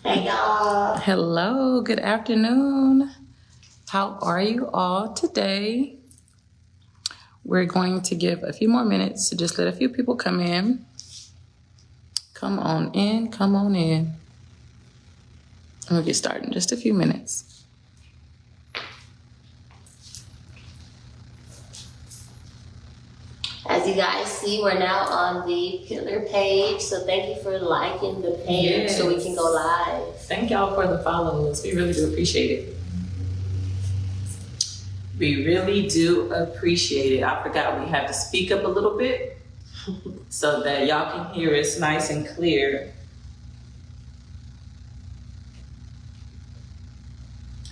Hey y'all. Hello, good afternoon. How are you all today? We're going to give a few more minutes to just let a few people come in. Come on in, come on in. And we'll get started in just a few minutes. As you guys see, we're now on the Pillar page, so thank you for liking the page so we can go live. Thank y'all for the follows. We really do appreciate it. We really do appreciate it. I forgot we have to speak up a little bit so that y'all can hear us nice and clear.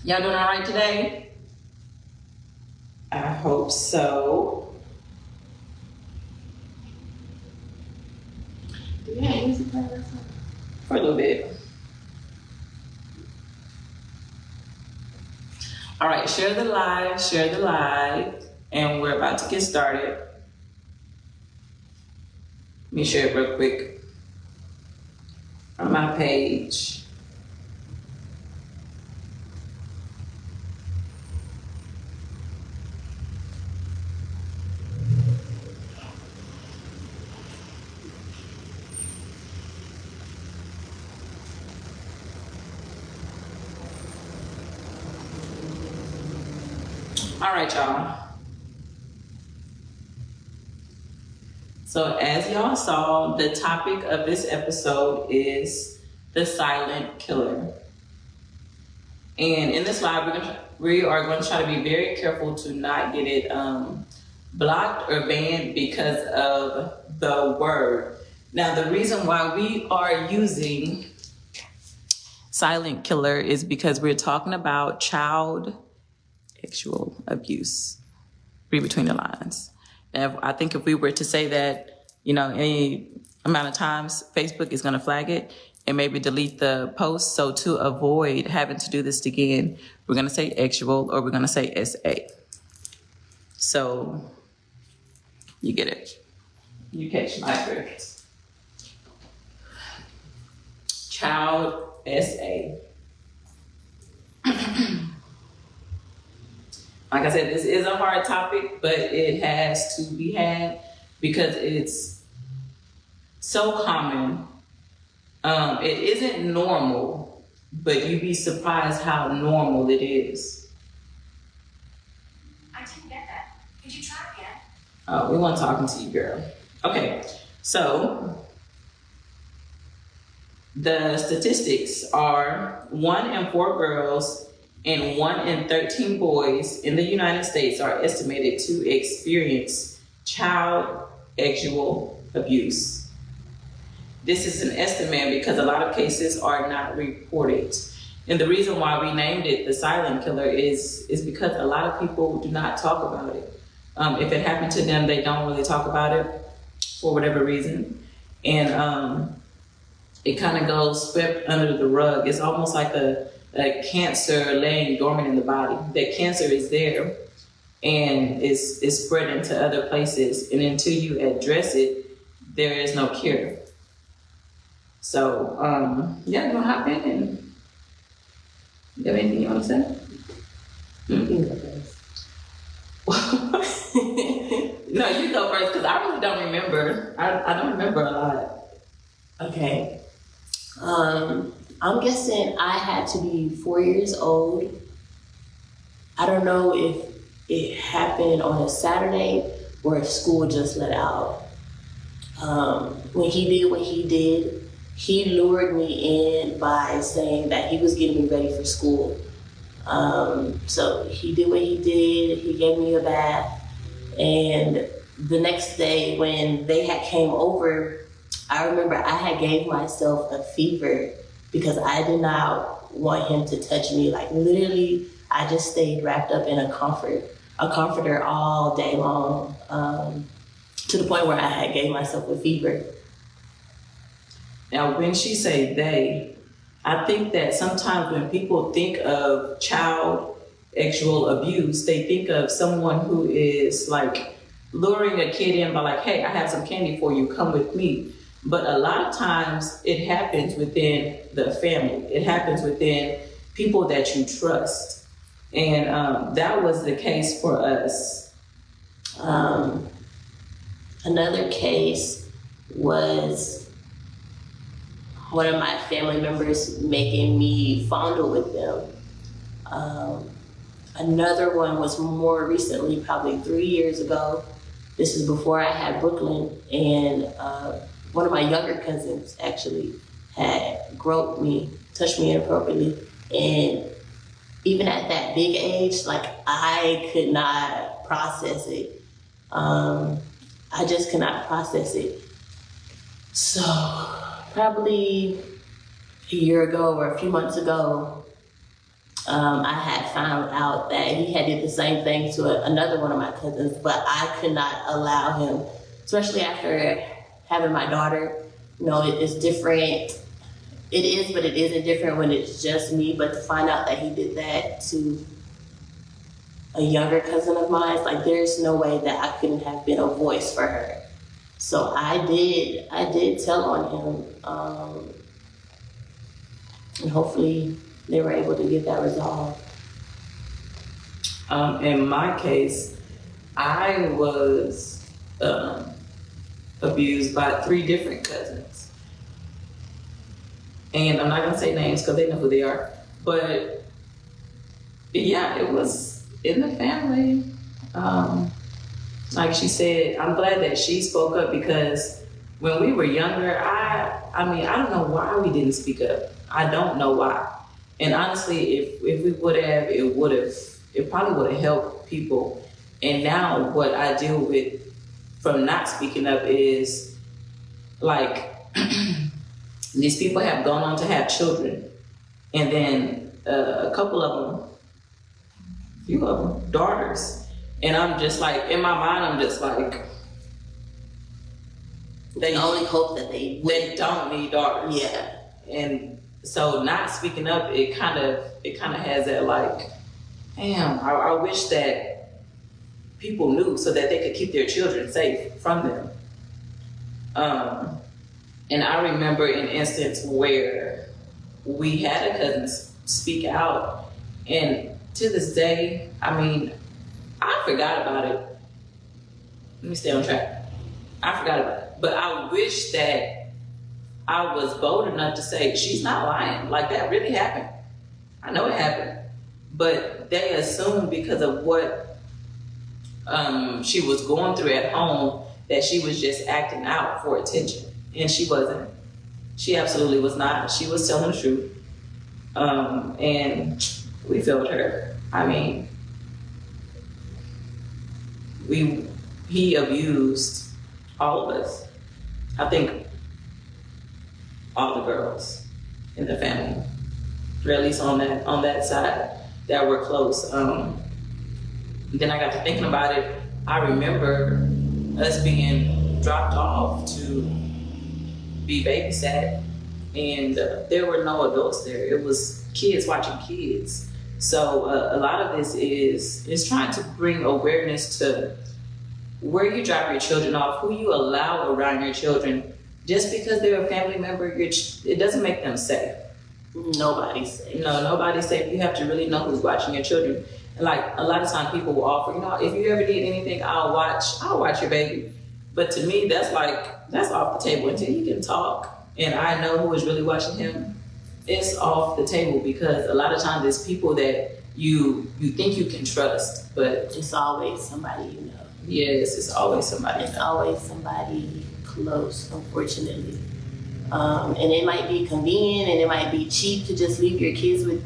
Y'all doing all right today? I hope so. Do we have music playing outside? For a little bit. All right, share the live, and we're about to get started. Let me share it real quick on my page. All right, y'all. So as y'all saw, the topic of this episode is the silent killer. And in this live, we are going to try to be very careful to not get it blocked or banned because of the word. Now, the reason why we are using silent killer is because we're talking about child sexual abuse. Read between the lines. And I think if we were to say that, any amount of times, Facebook is going to flag it and maybe delete the post. So to avoid having to do this again, we're going to say actual or we're going to say SA. So you get it. You catch my drift. Child SA. Like I said, this is a hard topic, but it has to be had because it's so common. It isn't normal, but you'd be surprised how normal it is. I didn't get that. Could you try again? Oh, we weren't talking to you, girl. Okay, so the statistics are 1 in 4 girls and 1 in 13 boys in the United States are estimated to experience child sexual abuse. This is an estimate because a lot of cases are not reported. And the reason why we named it the silent killer is because a lot of people do not talk about it. If it happened to them, they don't really talk about it for whatever reason. And it kind of goes swept under the rug. It's almost like a cancer laying dormant in the body. That cancer is there and is spreading to other places. And until you address it, there is no cure. So, yeah, you want to hop in and you have anything you want to say? No, you go first because I really don't remember. I don't remember a lot. Okay. I'm guessing I had to be 4 years old. I don't know if it happened on a Saturday or if school just let out. When he did what he did, he lured me in by saying that he was getting me ready for school. So he did what he did. He gave me a bath. And the next day when they had came over, I remember I had gave myself a fever because I did not want him to touch me. Like literally, I just stayed wrapped up in a comforter all day long, to the point where I had gave myself a fever. Now, when she say they, I think that sometimes when people think of child sexual abuse, they think of someone who is like luring a kid in by like, hey, I have some candy for you, come with me. But a lot of times it happens within the family. It happens within people that you trust. And that was the case for us. Another case was one of my family members making me fondle with them. Another one was more recently, probably 3 years ago. This is before I had Brooklyn, and one of my younger cousins actually had groped me, touched me inappropriately, and even at that big age, like I could not process it. I just could not process it. So probably a year ago or a few months ago, I had found out that he had did the same thing to another one of my cousins, but I could not allow him, especially after having my daughter. You know, it's different. It is, but it isn't different when it's just me. But to find out that he did that to a younger cousin of mine, it's like there's no way that I couldn't have been a voice for her. So I did tell on him, and hopefully they were able to get that resolved. In my case, I was abused by 3 different cousins. And I'm not going to say names because they know who they are. But yeah, it was in the family. Like she said, I'm glad that she spoke up, because when we were younger, I mean, I don't know why we didn't speak up. I don't know why. And honestly, if we would have, it probably would have helped people. And now what I deal with from not speaking up is like these people have gone on to have children, and then a couple of them, a few of them, daughters. And I'm just like, in my mind, I'm just like, They only hope that they don't need daughters. Yeah. And so not speaking up, it kind of has that like, damn, I wish that people knew so that they could keep their children safe from them. And I remember an instance where we had a cousin speak out, and to this day, I mean, I forgot about it. Let me stay on track. I forgot about it. But I wish that I was bold enough to say, she's not lying. Like, that really happened. I know it happened. But they assumed because of what she was going through at home that she was just acting out for attention. And she wasn't. She absolutely was not. She was telling the truth. And we felt her. I mean, he abused all of us. I think all the girls in the family, or at least on that side that were close. Then I got to thinking about it. I remember us being dropped off to be babysat, and there were no adults there. It was kids watching kids. So a lot of this is trying to bring awareness to where you drop your children off, who you allow around your children. Just because they're a family member, it doesn't make them safe. Nobody's safe. No, nobody's safe. You have to really know who's watching your children. And like a lot of times people will offer, if you ever need anything, I'll watch your baby. But to me, that's off the table until you can talk. And I know who is really watching him. It's off the table, because a lot of times it's people that you think you can trust, but it's always somebody you know. Yes, it's always somebody. It's always somebody close, unfortunately. And it might be convenient and it might be cheap to just leave your kids with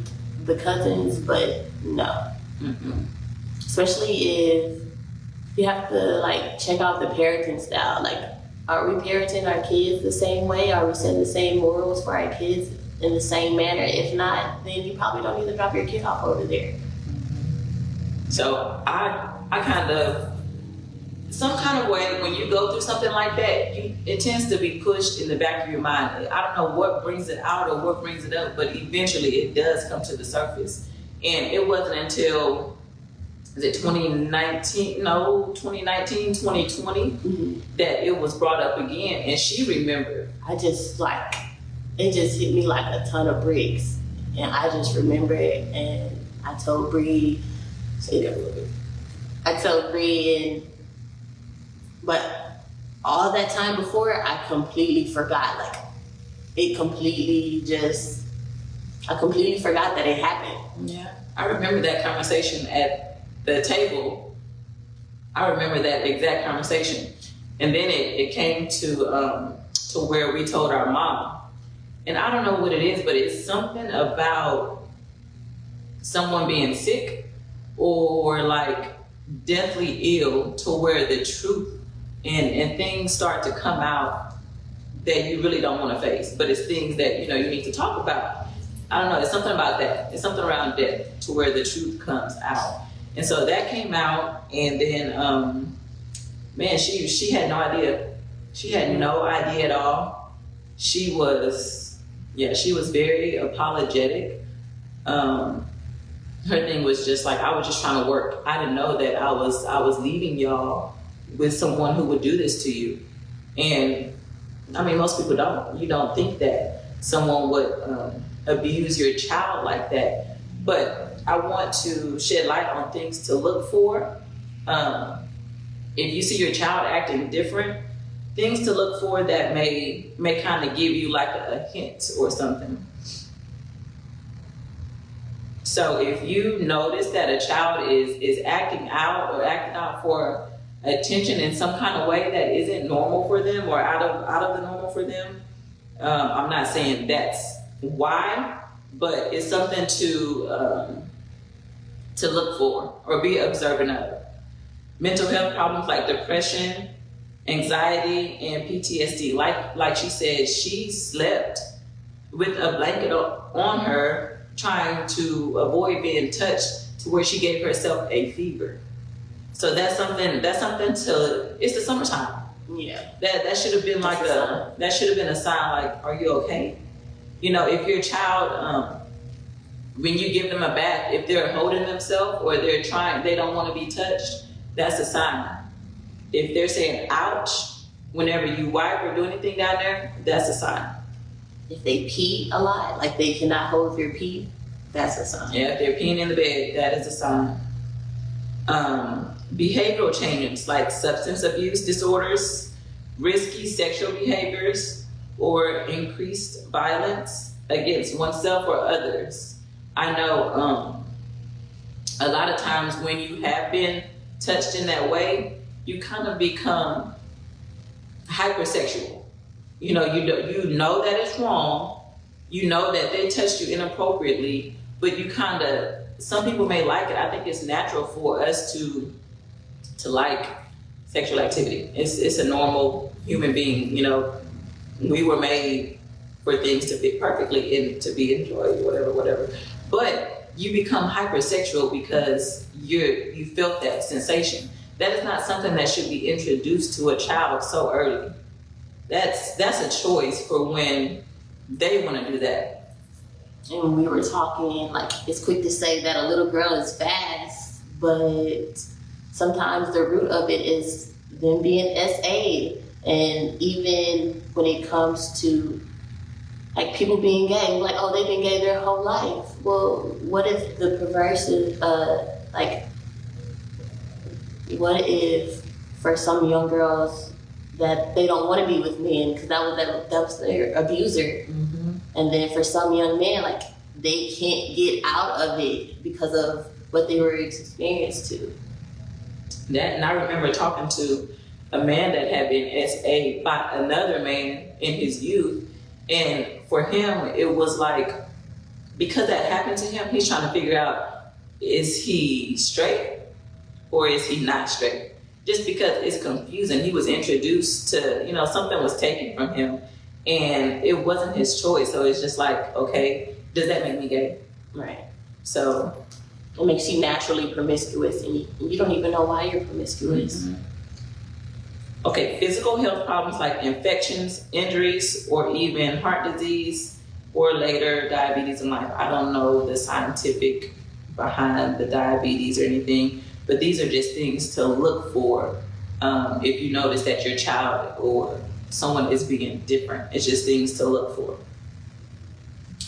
the cousins, but no. Mm-mm. Especially if you have to like check out the parenting style. Like, are we parenting our kids the same way? Are we setting the same morals for our kids in the same manner? If not, then you probably don't need to drop your kid off over there. So I kind of, some kind of way, when you go through something like that, it tends to be pushed in the back of your mind. I don't know what brings it out or what brings it up, but eventually it does come to the surface. And it wasn't until, 2020, Mm-hmm. that it was brought up again, and she remembered. I just like, it just hit me like a ton of bricks. And I just remember it, and I told Bree, but all that time before, I completely forgot. Like, I completely forgot that it happened. Yeah, I remember that conversation at the table. I remember that exact conversation, and then it came to where we told our mom, and I don't know what it is, but it's something about someone being sick or like deathly ill to where the truth and things start to come out that you really don't want to face, but it's things that you need to talk about. I don't know, it's something about that. It's something around death to where the truth comes out. And so that came out, and then man, she had no idea. She had no idea at all. She was very apologetic. Her thing was just like, I was just trying to work. I didn't know that I was leaving y'all with someone who would do this to you. And I mean, most people don't. You don't think that someone would abuse your child like that. But I want to shed light on things to look for. If you see your child acting different, things to look for that may kind of give you like a hint or something. So if you notice that a child is acting out for attention in some kind of way that isn't normal for them or out of the normal for them, I'm not saying that's why, but it's something to look for or be observant of. Mental health problems like depression, anxiety, and PTSD. Like she said, she slept with a blanket on her, trying to avoid being touched, to where she gave herself a fever. So that's something to. It's the summertime. Yeah. That should have been that should have been a sign like, are you okay? If your child, when you give them a bath, if they're holding themselves or they don't want to be touched, that's a sign. If they're saying ouch whenever you wipe or do anything down there, that's a sign. If they pee a lot, like they cannot hold their pee, that's a sign. Yeah, if they're peeing in the bed, that is a sign. Behavioral changes like substance abuse disorders, risky sexual behaviors, or increased violence against oneself or others. I know a lot of times when you have been touched in that way, you kind of become hypersexual. You know that it's wrong. You know that they touched you inappropriately, but you some people may like it. I think it's natural for us to like sexual activity. It's a normal human being. We were made for things to fit perfectly and to be enjoyed, whatever. But you become hypersexual because you felt that sensation. That is not something that should be introduced to a child so early. That's a choice for when they want to do that. And we were talking, like, it's quick to say that a little girl is fast, but sometimes the root of it is them being SA. And even when it comes to like people being gay, like, oh, they've been gay their whole life. Well, what if the perversive, what if for some young girls that they don't want to be with men because that was their abuser, mm-hmm. And then for some young men, like, they can't get out of it because of what they were experienced to. That, and I remember talking to a man that had been SA by another man in his youth, and for him it was like, because that happened to him, he's trying to figure out, is he straight or is he not straight? Just because it's confusing. He was introduced to, something was taken from him and it wasn't his choice. So it's just like, okay, does that make me gay? Right. So it makes you naturally promiscuous and you don't even know why you're promiscuous. Mm-hmm. Okay, physical health problems like infections, injuries, or even heart disease, or later diabetes in life. I don't know the scientific behind the diabetes or anything, but these are just things to look for if you notice that your child or someone is being different. It's just things to look for.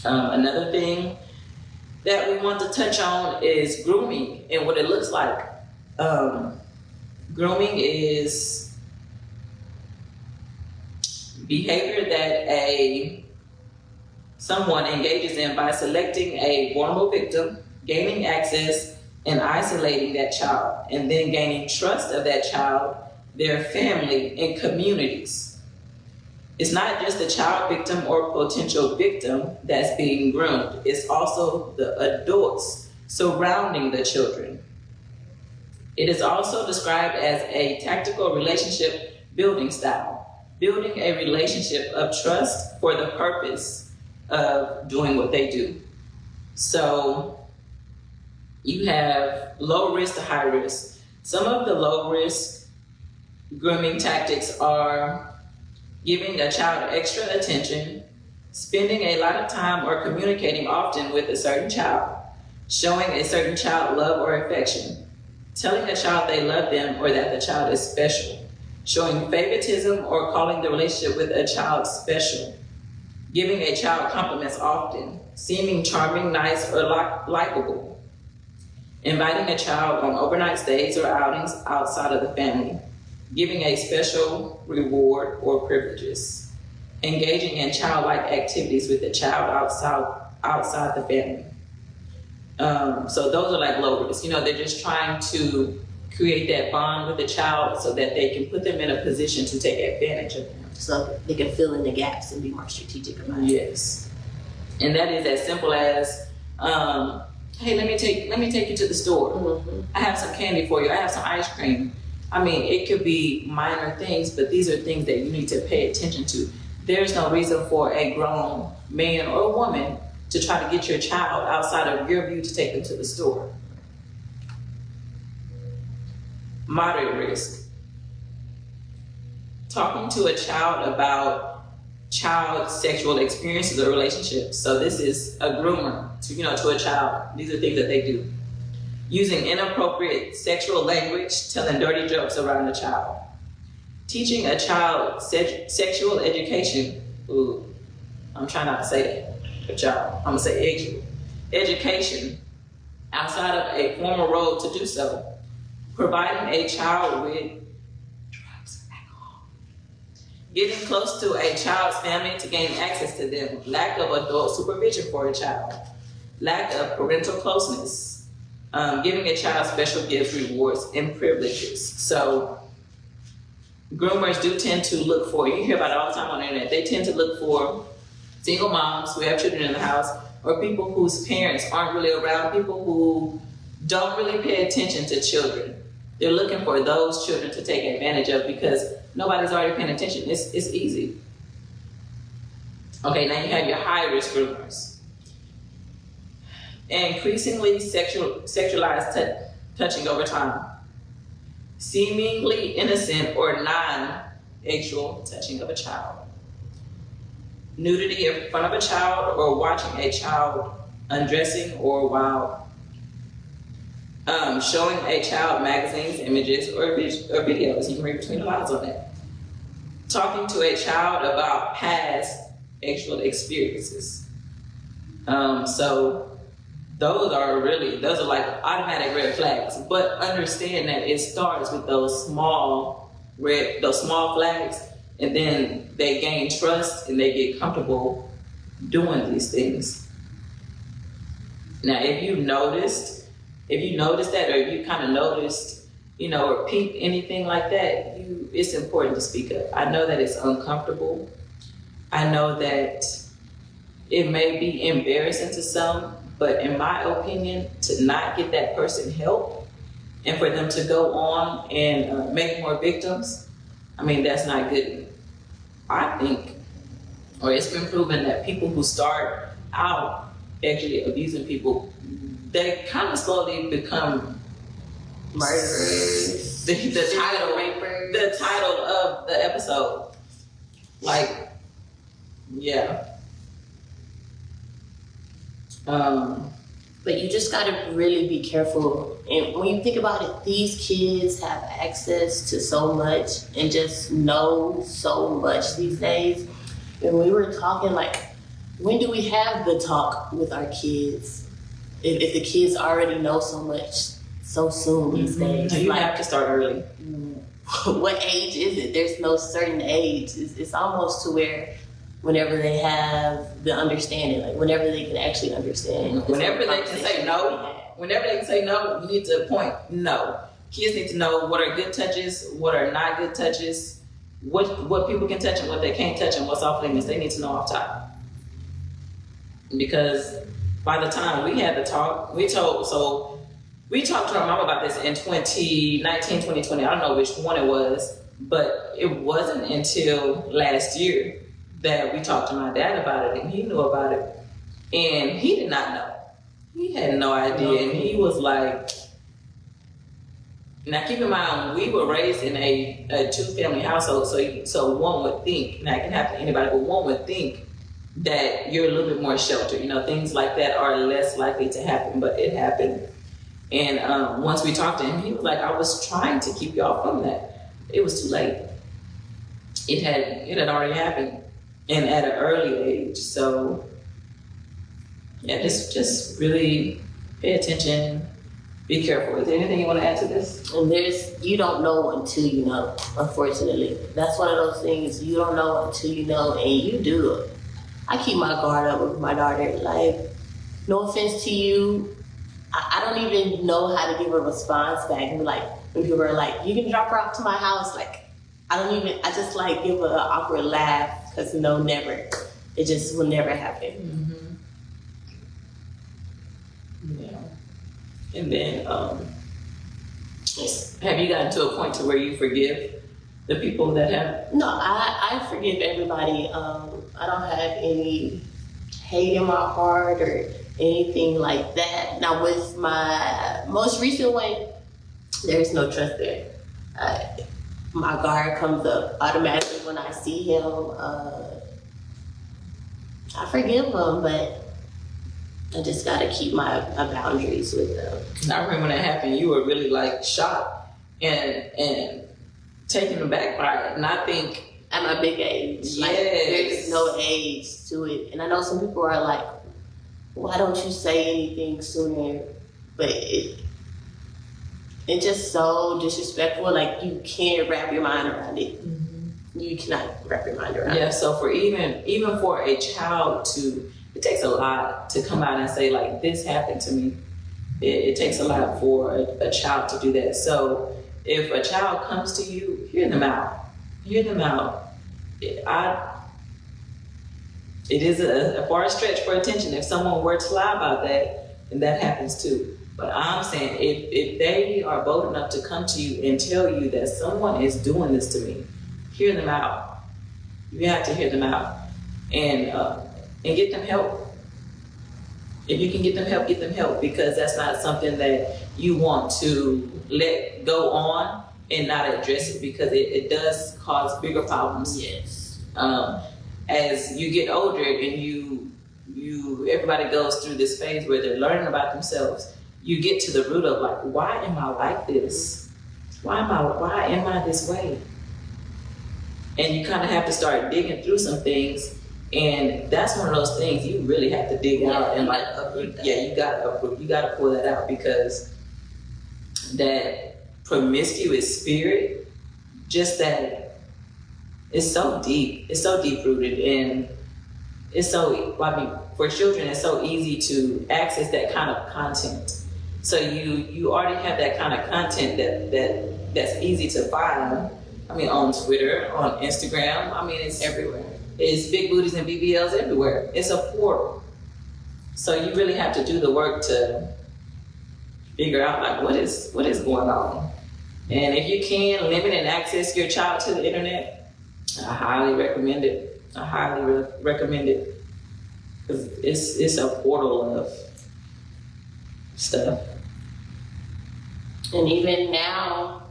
Another thing that we want to touch on is grooming and what it looks like. Grooming is behavior that someone engages in by selecting a vulnerable victim, gaining access, and isolating that child, and then gaining trust of that child, their family, and communities. It's not just the child victim or potential victim that's being groomed. It's also the adults surrounding the children. It is also described as a tactical relationship building style, building a relationship of trust for the purpose of doing what they do. So you have low risk to high risk. Some of the low risk grooming tactics are giving a child extra attention, spending a lot of time or communicating often with a certain child, showing a certain child love or affection, telling a child they love them or that the child is special, showing favoritism or calling the relationship with a child special, giving a child compliments often, seeming charming, nice, or likable, inviting a child on overnight stays or outings outside of the family, giving a special reward or privileges, engaging in childlike activities with the child outside the family. So those are like low risk. They're just trying to create that bond with the child so that they can put them in a position to take advantage of them. So they can fill in the gaps and be more strategic about it. Yes. And that is as simple as, hey, let me take you to the store. Mm-hmm. I have some candy for you. I have some ice cream. I mean, it could be minor things, but these are things that you need to pay attention to. There's no reason for a grown man or woman to try to get your child outside of your view to take them to the store. Moderate risk. Talking to a child about child sexual experiences or relationships. So this is a groomer to a child. These are things that they do. Using inappropriate sexual language, telling dirty jokes around a child. Teaching a child sexual education. Ooh, I'm trying not to say that, but y'all, I'm gonna say education outside of a formal role to do so. Providing a child with drugs and alcohol. Getting close to a child's family to gain access to them. Lack of adult supervision for a child. Lack of parental closeness. Giving a child special gifts, rewards, and privileges. So groomers do tend to look for, you hear about it all the time on the internet, they tend to look for single moms who have children in the house, or people whose parents aren't really around, people who don't really pay attention to children. They're looking for those children to take advantage of because nobody's already paying attention. It's easy. Okay, now you have your high risk groomers. Increasingly sexualized touching over time. Seemingly innocent or non-actual touching of a child. Nudity in front of a child or watching a child undressing or while showing a child magazines, images, or videos. You can read between the lines on that. Talking to a child about past sexual experiences. So those are like automatic red flags. But understand that it starts with those small flags, and then they gain trust and they get comfortable doing these things. Now, if you noticed that, or if you kind of noticed, or peeped anything like that, it's important to speak up. I know that it's uncomfortable. I know that it may be embarrassing to some, but in my opinion, to not get that person help and for them to go on and make more victims, I mean, that's not good. I think, or it's been proven that people who start out actually abusing people, they kind of slowly become murderers. The title of the episode. Like, yeah. But you just gotta really be careful. And when you think about it, these kids have access to so much and just know so much these days. And we were talking like, when do we have the talk with our kids? If the kids already know so much so soon these days. You have to start early. What age is it? There's no certain age. It's almost to where whenever they have the understanding, like whenever they can actually understand. Whenever they can say no, you need to point no. Kids need to know what are good touches, what are not good touches, what people can touch and what they can't touch, and what's off limits. They need to know off top. Because by the time we had the talk, we talked to our mom about this in 2019, 2020. I don't know which one it was, but it wasn't until last year that we talked to my dad about it, and he knew about it, and he did not know. He had no idea, and he was like, now keep in mind, we were raised in a two-family household, so one would think, and that can happen to anybody, but one would think that you're a little bit more sheltered. Things like that are less likely to happen, but it happened. And once we talked to him, he was like, I was trying to keep y'all from that. It was too late. It had already happened, and at an early age. So yeah, just really pay attention. Be careful. Is there anything you want to add to this? And you don't know until you know, unfortunately. That's one of those things, you don't know until you know, and you do it. I keep my guard up with my daughter. Like, no offense to you, I don't even know how to give a response back. And like, when people are like, you can drop her off to my house, like, I just like give an awkward laugh, because no, never. It just will never happen. Yeah. And then, have you gotten to a point to where you forgive the people that have? No, I forgive everybody. I don't have any hate in my heart or anything like that. Now, with my most recent one, there's no trust there. My guard comes up automatically when I see him. I forgive him, but I just gotta keep my boundaries with them. I remember when that happened, you were really like shocked and taken aback by it. And I think at my big age, like, there's no age to it. And I know some people are like, why don't you say anything sooner? But it's just so disrespectful. Like, you can't wrap your mind around it. You cannot wrap your mind around it. Yeah, so for even for a child it takes a lot to come out and say, like, this happened to me. It takes a lot for a child to do that. So if a child comes to you, hear them out. Hear them out. It is a far stretch for attention. If someone were to lie about that, then that happens too. But I'm saying, if they are bold enough to come to you and tell you that someone is doing this to me, hear them out. You have to hear them out. And get them help. If you can get them help, because that's not something that you want to let go on and not address it, because it does cause bigger problems. Yes. As you get older and everybody goes through this phase where they're learning about themselves, you get to the root of, like, why am I like this? Why am I this way? And you kind of have to start digging through some things. And that's one of those things you really have to dig out and, like, uproot. Yeah, you gotta pull that out, because that promiscuous spirit, just that, it's so deep. It's so deep rooted, and for children, it's so easy to access that kind of content. So you already have that kind of content that's easy to find. I mean, on Twitter, on Instagram. I mean, it's everywhere. It's big booties and BBLs everywhere. It's a portal. So you really have to do the work to figure out, like, what is going on. And if you can limit and access your child to the internet, I highly recommend it. Because it's a portal of stuff. And even now,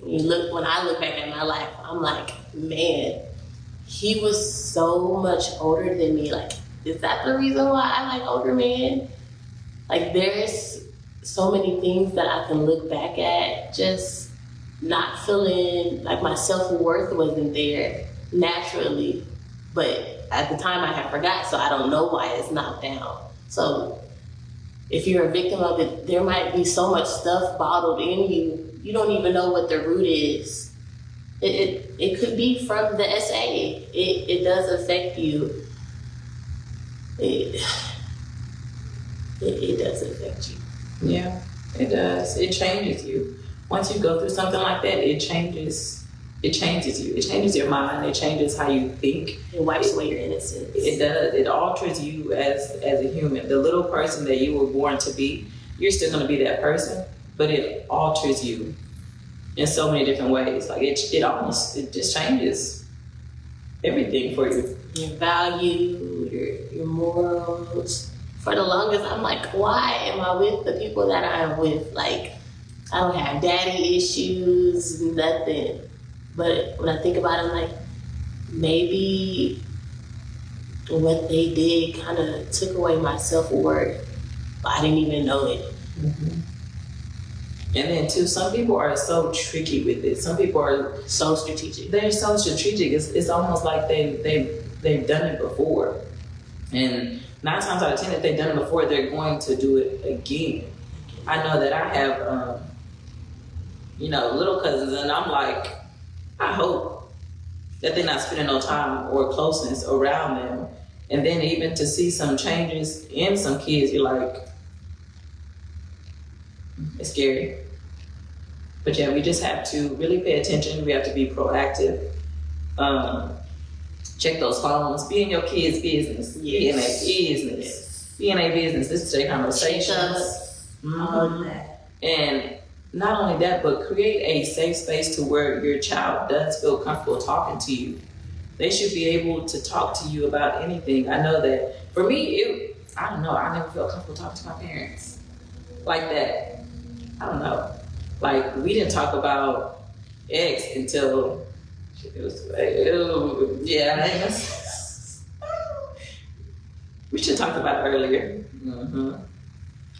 when I look back at my life, I'm like, man, he was so much older than me. Like, is that the reason why I like older men? Like there's so many things that I can look back at, just not feeling like my self-worth wasn't there naturally. But at the time I had forgot, so I don't know why it's knocked down. So if you're a victim of it, there might be so much stuff bottled in you, you don't even know what the root is. It could be from the SA. It does affect you. It, it does affect you. Yeah, it does. It changes you. Once you go through something like that, it changes you. It changes your mind. It changes how you think. It wipes away your innocence. It does. It alters you as a human. The little person that you were born to be, you're still going to be that person, but it alters you in so many different ways. Like it just changes everything for you. Your value, your morals. For the longest, I'm like, why am I with the people that I'm with? Like, I don't have daddy issues, nothing. But when I think about it, I'm like, maybe what they did kind of took away my self-worth, but I didn't even know it. Mm-hmm. And then too, some people are so tricky with it. Some people are so strategic. They're so strategic. It's almost like they've done it before. And 9 times out of 10, if they've done it before, they're going to do it again. I know that I have, little cousins, and I'm like, I hope that they're not spending no time or closeness around them. And then even to see some changes in some kids, you're like, it's scary. But yeah, we just have to really pay attention. We have to be proactive. Check those phones. Be in your kids' business. Yes. Be in a business. Yes. Be in a business. Listen to their conversations. All of that. And not only that, but create a safe space to where your child does feel comfortable talking to you. They should be able to talk to you about anything. I know that for me, I don't know. I never felt comfortable talking to my parents like that. I don't know. Like, we didn't talk about X until it was, yeah. We should have talked about it earlier. Mm-hmm.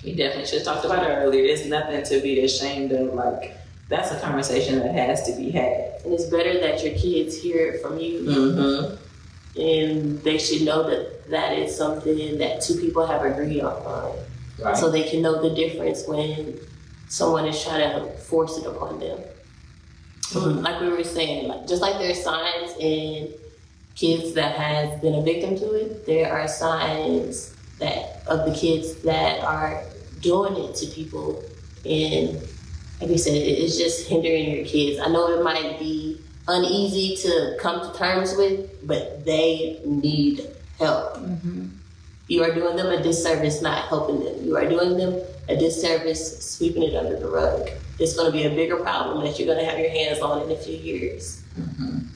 We definitely should have talked about it earlier. It's nothing to be ashamed of. Like, that's a conversation that has to be had. And it's better that your kids hear it from you. Mm-hmm. And they should know that that is something that two people have agreed on. Right. So they can know the difference when someone is trying to force it upon them. Mm-hmm. Like we were saying, just like there's signs in kids that has been a victim to it, there are signs that of the kids that are doing it to people. And like we said, it's just hindering your kids. I know it might be uneasy to come to terms with, but they need help. Mm-hmm. You are doing them a disservice not helping them. You are doing them a disservice sweeping it under the rug. It's going to be a bigger problem that you're going to have your hands on in a few years. Mm-hmm.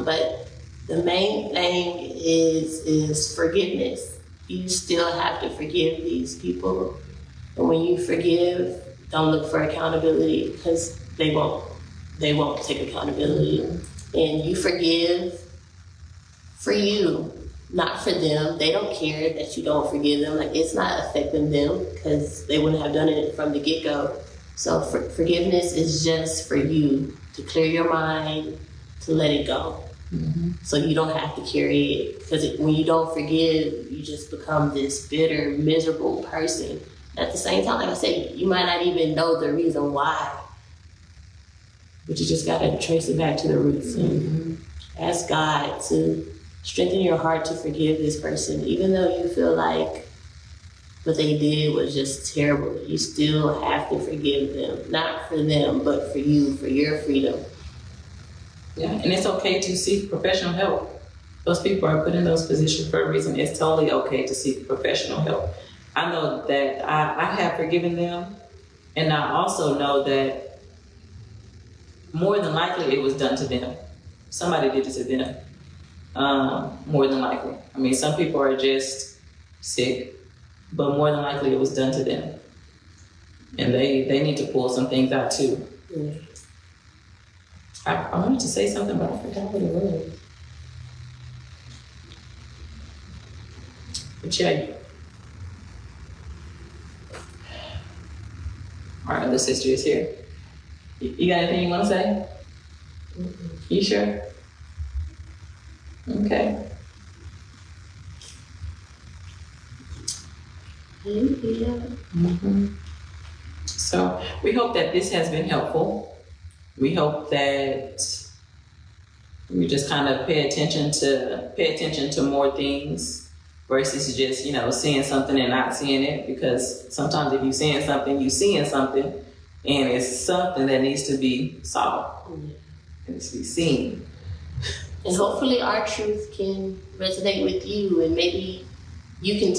But the main thing is forgiveness. You still have to forgive these people. And when you forgive, don't look for accountability because they won't take accountability. Mm-hmm. And you forgive for you, not for them. They don't care that you don't forgive them. Like, it's not affecting them because they wouldn't have done it from the get-go. So forgiveness is just for you to clear your mind, to let it go. Mm-hmm. So you don't have to carry it. Because when you don't forgive, you just become this bitter, miserable person. At the same time, like I said, you might not even know the reason why. But you just got to trace it back to the roots and ask God to strengthen your heart to forgive this person. Even though you feel like what they did was just terrible, you still have to forgive them. Not for them, but for you, for your freedom. Yeah, and it's okay to seek professional help. Those people are put in those positions for a reason. It's totally okay to seek professional help. I know that I have forgiven them, and I also know that more than likely it was done to them. Somebody did it to them. More than likely. I mean, some people are just sick, but more than likely it was done to them. And they need to pull some things out too. Mm. I wanted to say something, but I forgot what it was. But yeah, our other sister is here. You got anything you want to say? You sure? Okay. Yeah. So we hope that this has been helpful. We hope that we just kind of pay attention to more things versus just, seeing something and not seeing it. Because sometimes if you're seeing something, and it's something that needs to be solved. It needs to be seen. And hopefully our truth can resonate with you, and maybe you can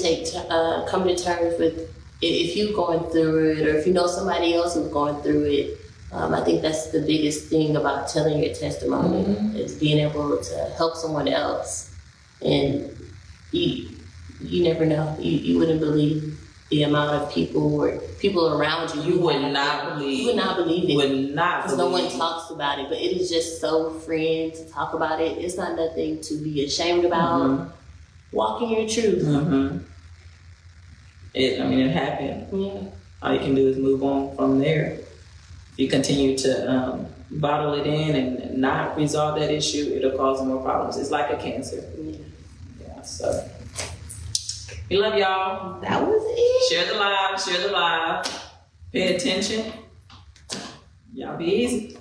come to terms with if you're going through it, or if you know somebody else who's going through it. I think that's the biggest thing about telling your testimony, is being able to help someone else. And you never know. You wouldn't believe the amount of people around you. You would not believe it. Because no one talks about it. But it is just so freeing to talk about it. It's not nothing to be ashamed about. Walk in your truth. It happened. Yeah. All you can do is move on from there. If you continue to bottle it in and not resolve that issue, it'll cause more problems. It's like a cancer. Yeah. So we love y'all. That was it. Share the live. Pay attention. Y'all be easy.